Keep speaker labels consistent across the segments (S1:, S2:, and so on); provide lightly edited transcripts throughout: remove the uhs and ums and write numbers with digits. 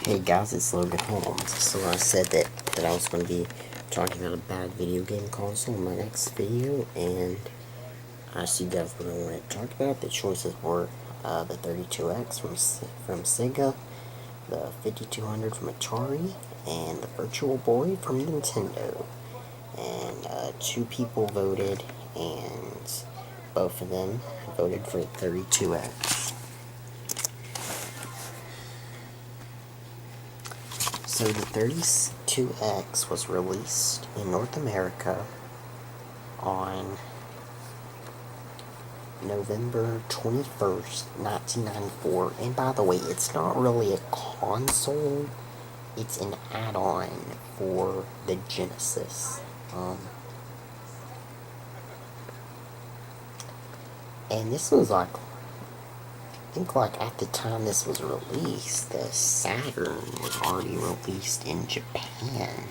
S1: Hey guys, it's Logan Holmes. So I said that I was going to be talking about a bad video game console in my next video, and I asked you guys what I wanted to talk about. The choices were the 32X from Sega, the 5200 from Atari, and the Virtual Boy from Nintendo. And two people voted, and both of them voted for 32X. So the 32X was released in North America on November 21st, 1994. And by the way, it's not really a console, it's an add-on for the Genesis. And this was like, I think like at the time this was released, the Saturn was already released in Japan.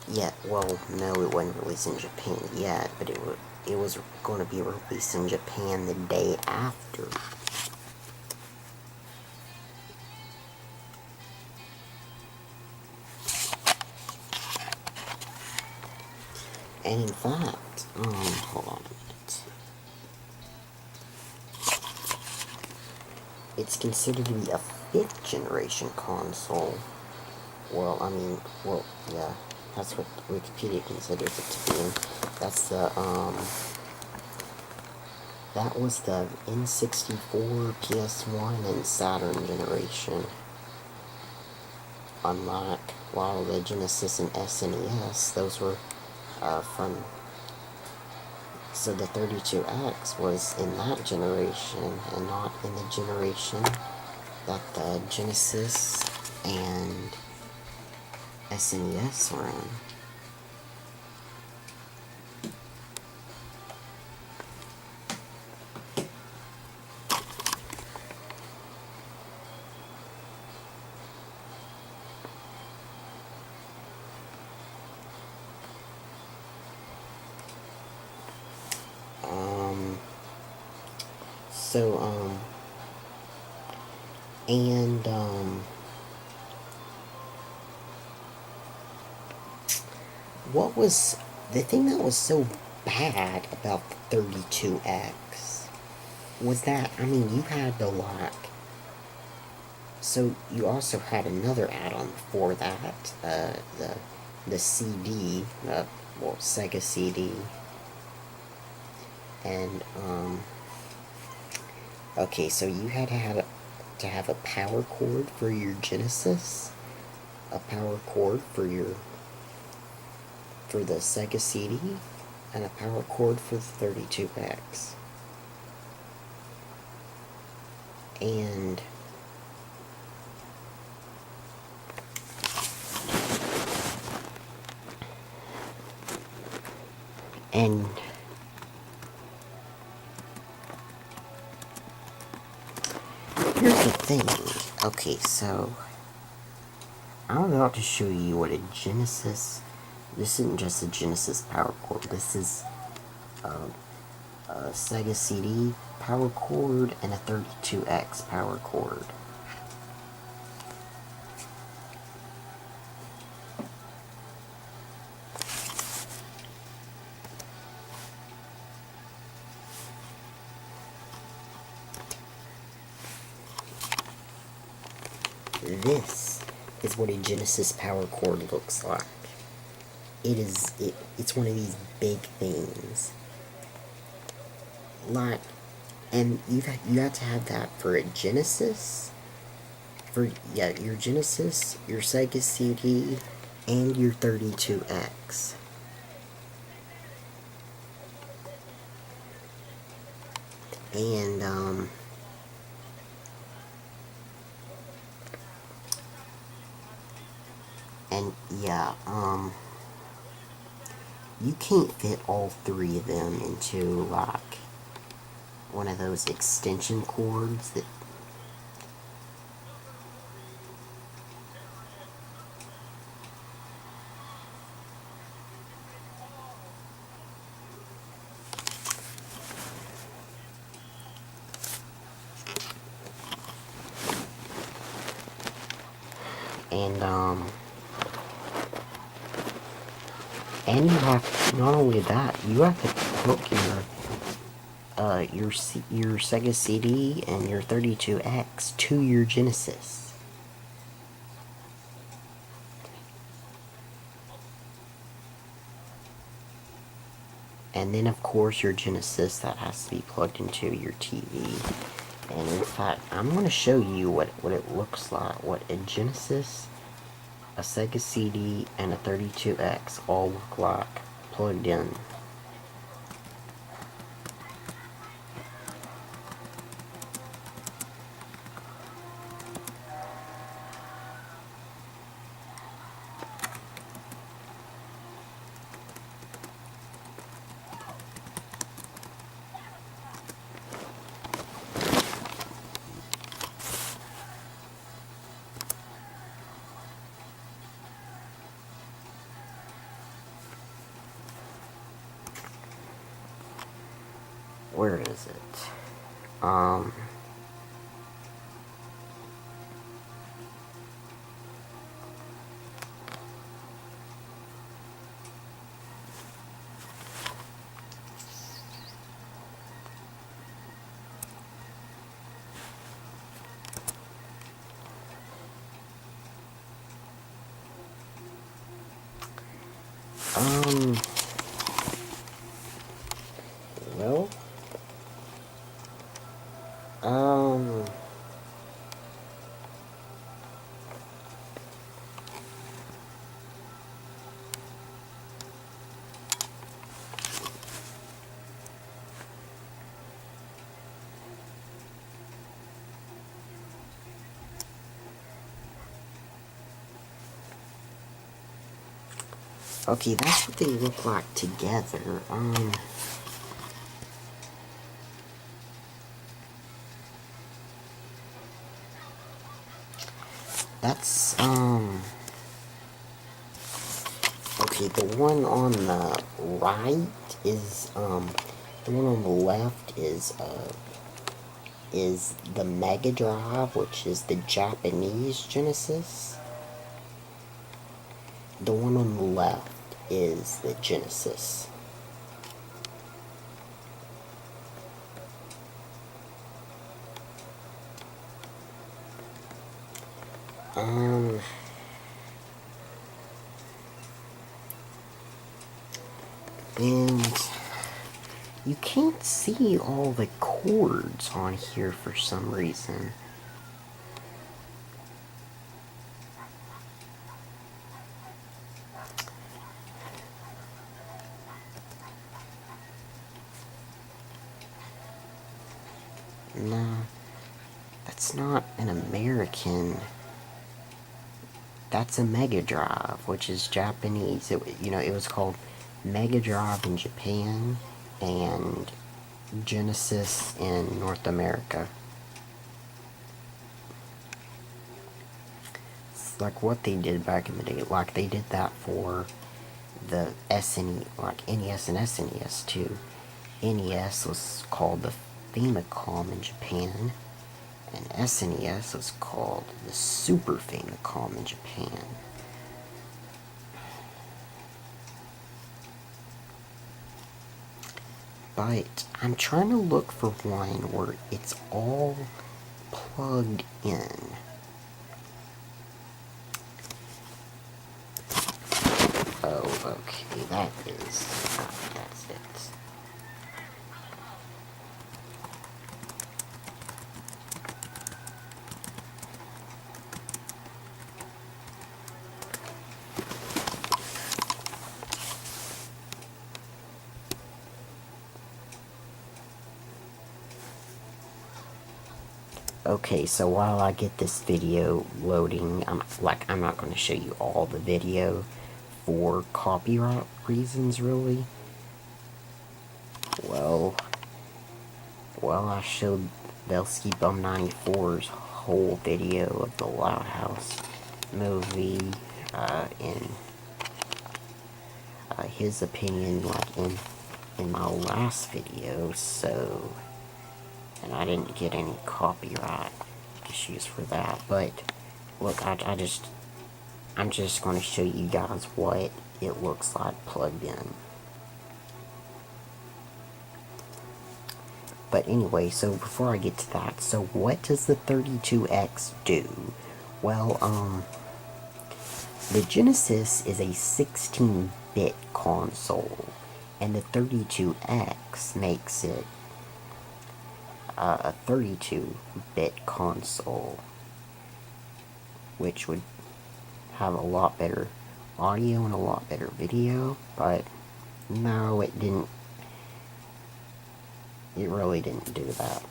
S1: Yeah, well, no, it wasn't released in Japan yet, but it was going to be released in Japan the day after. And in fact, hold on a minute. It's considered to be a 5th generation console. Well, yeah, that's what Wikipedia considers it to be. That's the, that was the N64, PS1, and Saturn generation. Unlike, while the Genesis and SNES, those were, so the 32X was in that generation, and not in the generation that the Genesis and SNES were in. What was the thing that was so bad about the 32X was that, I mean, you had the lock. So you also had another add-on before that, the CD, well, Sega CD, and okay, so you had to have a power cord for your Genesis, a power cord for the Sega CD, and a power cord for the 32X. And here's the thing. Okay, so I'm about to show you what a Genesis. This isn't just a Genesis power cord. This is a Sega CD power cord and a 32X power cord. This is what a Genesis power cord looks like. It's one of these big things. Like, and you have to have that for a Genesis, your Genesis, your Sega CD, and your 32X. And And yeah, you can't fit all three of them into like one of those extension cords that and and you have, not only that, you have to hook your Sega CD and your 32X to your Genesis. And then of course your Genesis that has to be plugged into your TV. And in fact, I'm going to show you what it looks like, what a Genesis, a Sega CD, and a 32X all look like plugged in. Where is it? Um, well, um, okay, that's what they look like together. That's, okay, the one on the right is, the one on the left is the Mega Drive, which is the Japanese Genesis. The one on the left is the Genesis. And you can't see all the cords on here for some reason. No, that's not an American. That's a Mega Drive, which is Japanese. It was called Mega Drive in Japan and Genesis in North America. It's like what they did back in the day. Like they did that for the SNES, like NES and SNES too. NES was called the Famicom in Japan, and SNES was called the Super Famicom in Japan. But I'm trying to look for one where it's all plugged in. Oh, okay, that's it. Okay, so while I get this video loading, I'm not going to show you all the video for copyright reasons, really. Well, I showed Belsky Bum 94's whole video of the Loud House movie, in his opinion, like in my last video, so, and I didn't get any copyright issues for that, but look, I'm just going to show you guys what it looks like plugged in. But anyway, so before I get to that, so what does the 32X do? Well, the Genesis is a 16-bit console, and the 32X makes it a 32-bit console, which would have a lot better audio and a lot better video, but no, it didn't. It really didn't do that.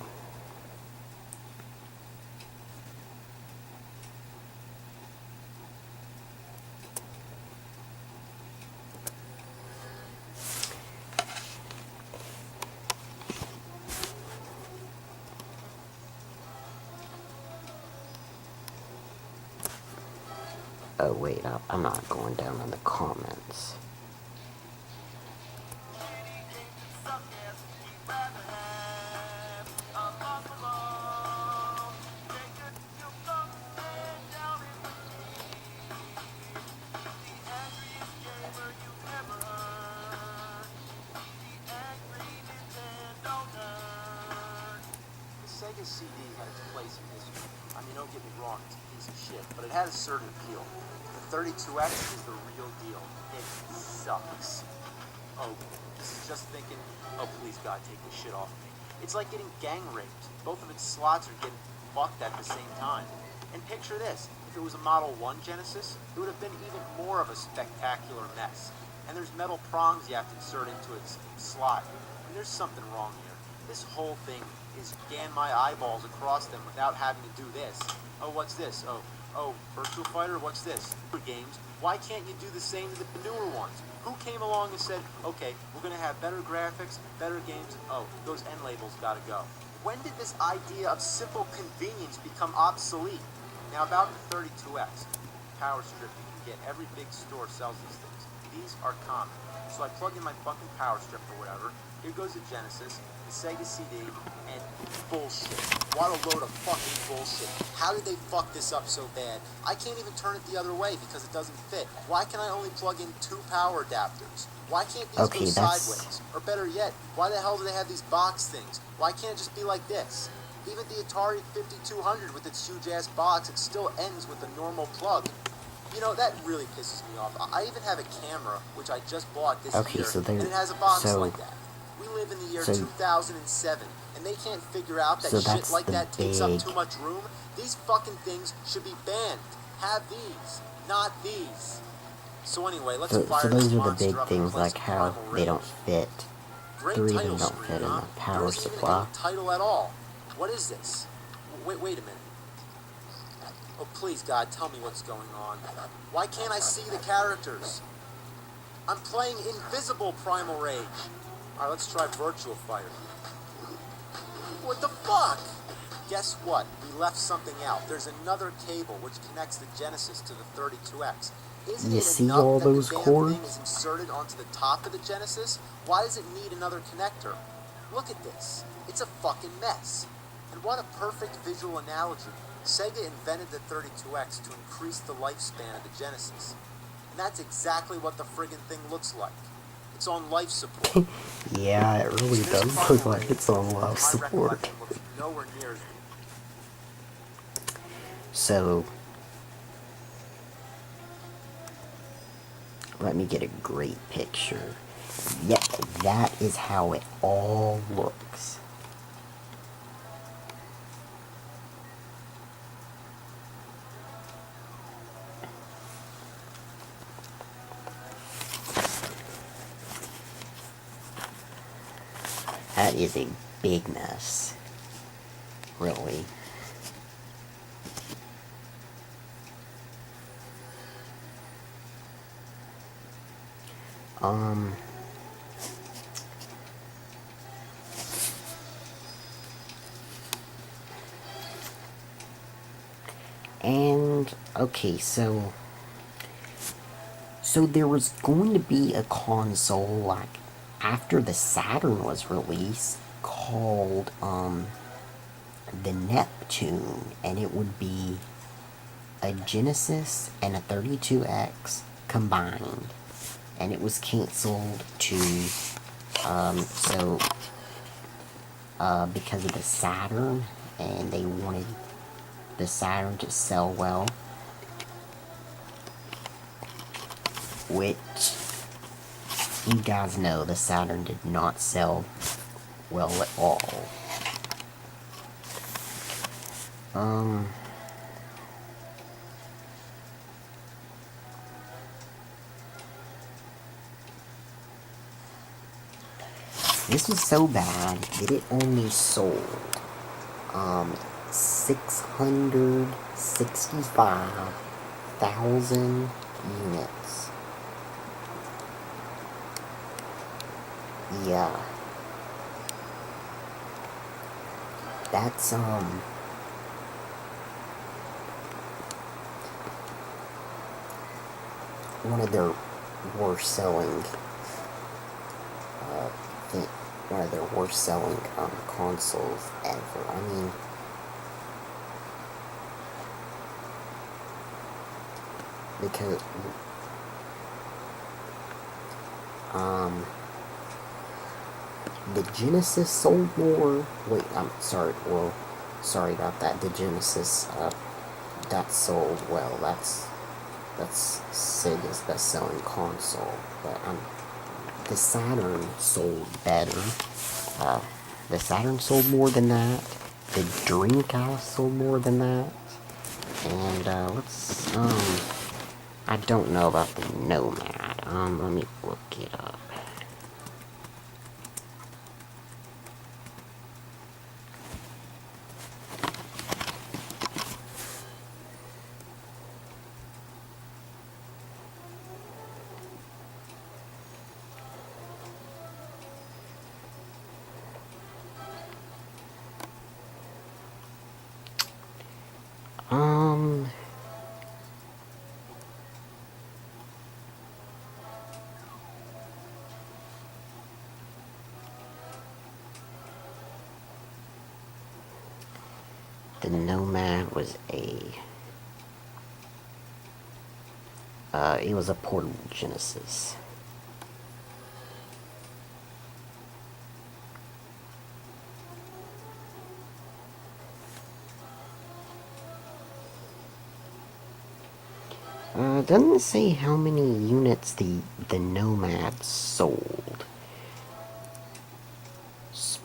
S1: Oh wait, I'm not going down in the comments.
S2: Sega CD had its place in history. I mean, don't get me wrong, it's a piece of shit, but it had a certain appeal. The 32X is the real deal. It sucks. Oh, this is just thinking, oh please God, take this shit off me. It's like getting gang raped. Both of its slots are getting fucked at the same time. And picture this, if it was a Model 1 Genesis, it would have been even more of a spectacular mess. And there's metal prongs you have to insert into its slot. And there's something wrong here. This whole thing is scan my eyeballs across them without having to do this. Oh, what's this? Oh, Virtua Fighter, what's this? Games, why can't you do the same to the newer ones? Who came along and said, okay, we're going to have better graphics, better games, oh, those end labels gotta go. When did this idea of simple convenience become obsolete? Now about the 32X, power strip you can get, every big store sells these things. These are common. So I plug in my fucking power strip or whatever, here goes the Genesis, the Sega CD, and bullshit. What a load of fucking bullshit. How did they fuck this up so bad? I can't even turn it the other way because it doesn't fit. Why can I only plug in 2 power adapters? Why can't these go sideways? Or better yet, why the hell do they have these box things? Why can't it just be like this? Even the Atari 5200 with its huge-ass box, it still ends with a normal plug. You know, that really pisses me off. I even have a camera, which I just bought this year, and it has a box like that. We live in the year 2007, and they can't figure out that shit like that takes up too much room. These fucking things should be banned. Have these, not these. So anyway, let's fire this monster up. So those are the big things, like how they don't fit. Three of them don't fit in the power supply. Title at all. What is this? Wait a minute. Oh, please, God, tell me what's going on. Why can't I see the characters? I'm playing Invisible Primal Rage. Alright, let's try Virtua Fighter. What the fuck? Guess what? We left something out. There's another cable which connects the Genesis to the 32X. Isn't
S1: you
S2: it
S1: see
S2: enough
S1: all
S2: that
S1: those
S2: the damn
S1: cords?
S2: thing is inserted onto the top of the Genesis? Why does it need another connector? Look at this. It's a fucking mess. And what a perfect visual analogy. Sega invented the 32X to increase the lifespan of the Genesis. And that's exactly what the friggin' thing looks like. It's on life support.
S1: Yeah, it really does look like it's on life support.
S2: Nowhere near.
S1: So, let me get a great picture. Yep, that is how it all looks. That is a big mess, really. And okay, so there was going to be a console like after the Saturn was released called the Neptune, and it would be a Genesis and a 32X combined, and it was canceled to because of the Saturn, and they wanted the Saturn to sell well, which you guys know the Saturn did not sell well at all. This was so bad that it only sold 665,000 units. Yeah. That's one of their worst selling consoles ever. I mean, because the Genesis sold more. Wait, I'm sorry. Well, sorry about that. The Genesis that sold well. That's Sega's best-selling console, but the Saturn sold better. The Saturn sold more than that. The Dreamcast sold more than that. And I don't know about the Nomad. Let me look it up. The Nomad was it was a portable Genesis. Doesn't say how many units the Nomad sold.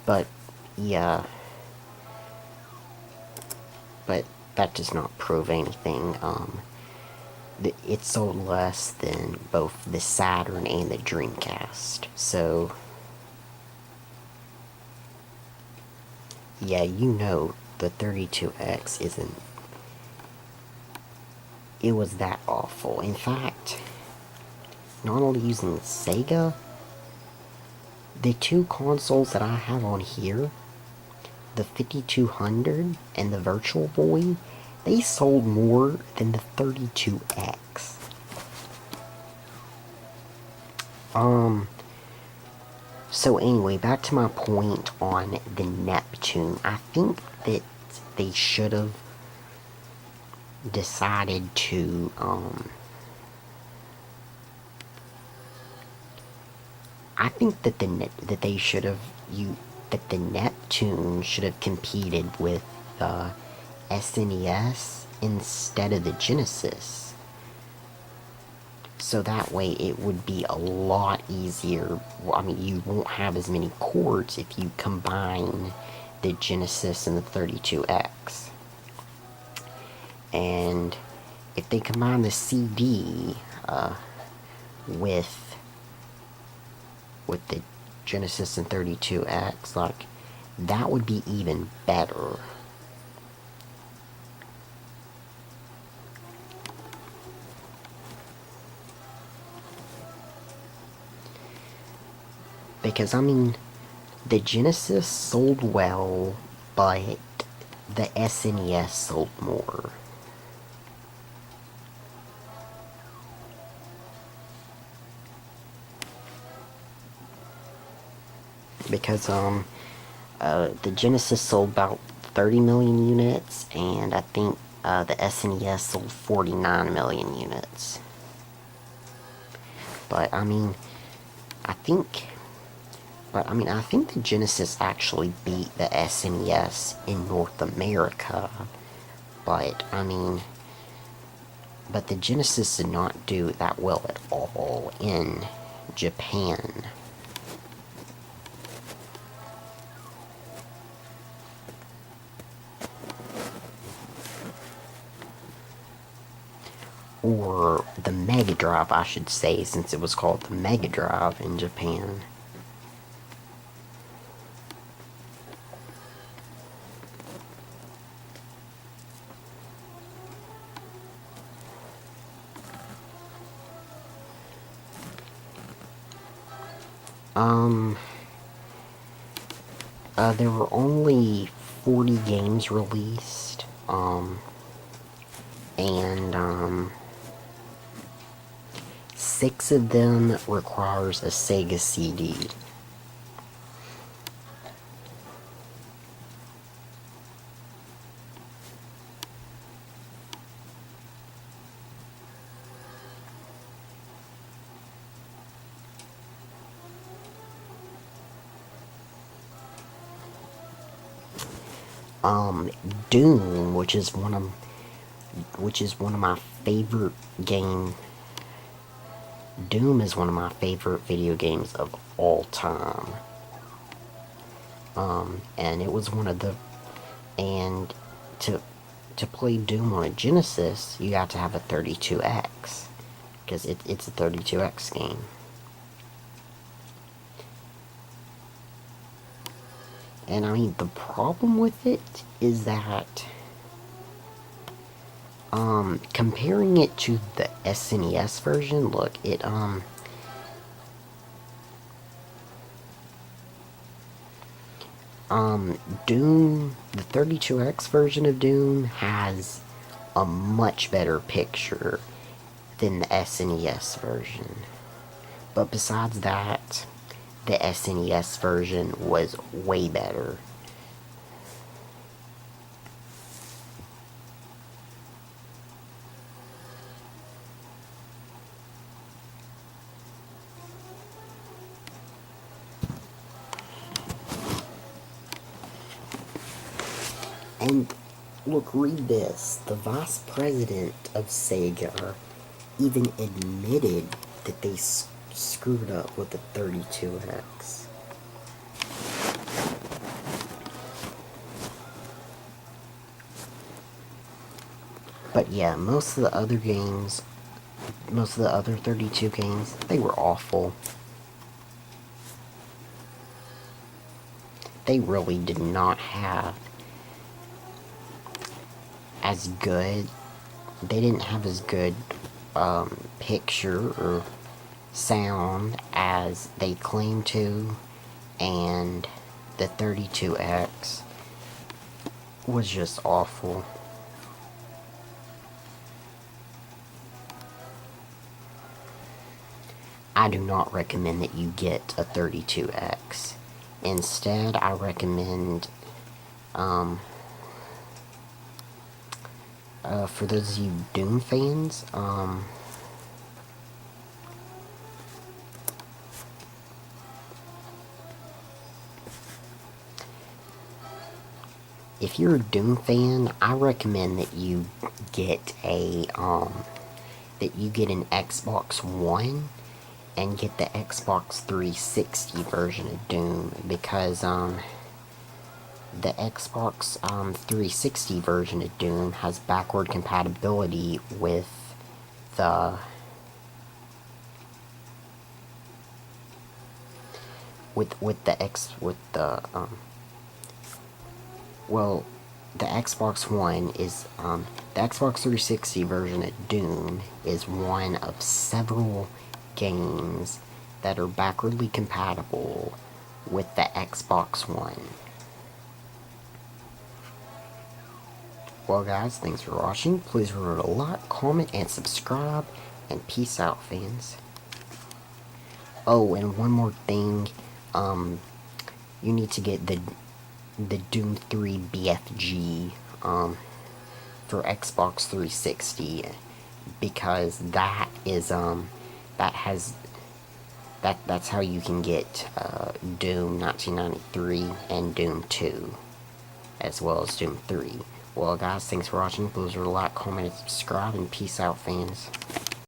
S1: But, yeah. But that does not prove anything. It sold less than both the Saturn and the Dreamcast. So, yeah, you know the 32X isn't... It was that awful. In fact, not only using Sega, the two consoles that I have on here, the 5200 and the Virtual Boy, they sold more than the 32X. So anyway, back to my point on the Neptune. I think that they should have decided to, I think that that the Neptune should have competed with the SNES instead of the Genesis. So that way it would be a lot easier. I mean, you won't have as many cords if you combine the Genesis and the 32X. And if they combine the CD with the Genesis and 32X, like, that would be even better. Because, I mean, the Genesis sold well, but the SNES sold more. Because, the Genesis sold about 30 million units, and I think, the SNES sold 49 million units. But, I mean, I think the Genesis actually beat the SNES in North America. But, but the Genesis did not do that well at all in Japan. Or the Mega Drive, I should say, since it was called the Mega Drive in Japan. There were only 40 games released, and 6 of them requires a Sega CD. Doom, which is one of my favorite game. Doom is one of my favorite video games of all time. And it was one of the, and to play Doom on a Genesis, you have to have a 32X, because it's a 32X game. And I mean, the problem with it is that, comparing it to the SNES version, look, Doom, the 32X version of Doom has a much better picture than the SNES version. But besides that, the SNES version was way better. And look, read this. The vice president of Sega even admitted that they screwed up with the 32X. But yeah, most of the other 32 games, they were awful. They really did not have as good, they didn't have as good picture or sound as they claim to, and the 32X was just awful. I do not recommend that you get a 32X. Instead, I recommend, for those of you Doom fans, if you're a Doom fan, I recommend that you get an Xbox One and get the Xbox 360 version of Doom, because the Xbox 360 version of Doom has backward compatibility with the the Xbox One is the Xbox 360 version of Doom is one of several games that are backwardly compatible with the Xbox One. Well guys, thanks for watching. Please remember to like, comment, and subscribe. And peace out, fans. Oh, and one more thing. You need to get the Doom 3 BFG for Xbox 360, because that's how you can get Doom 1993 and Doom 2, as well as Doom 3. Well guys, thanks for watching. Please like, comment, and subscribe, and peace out, fans.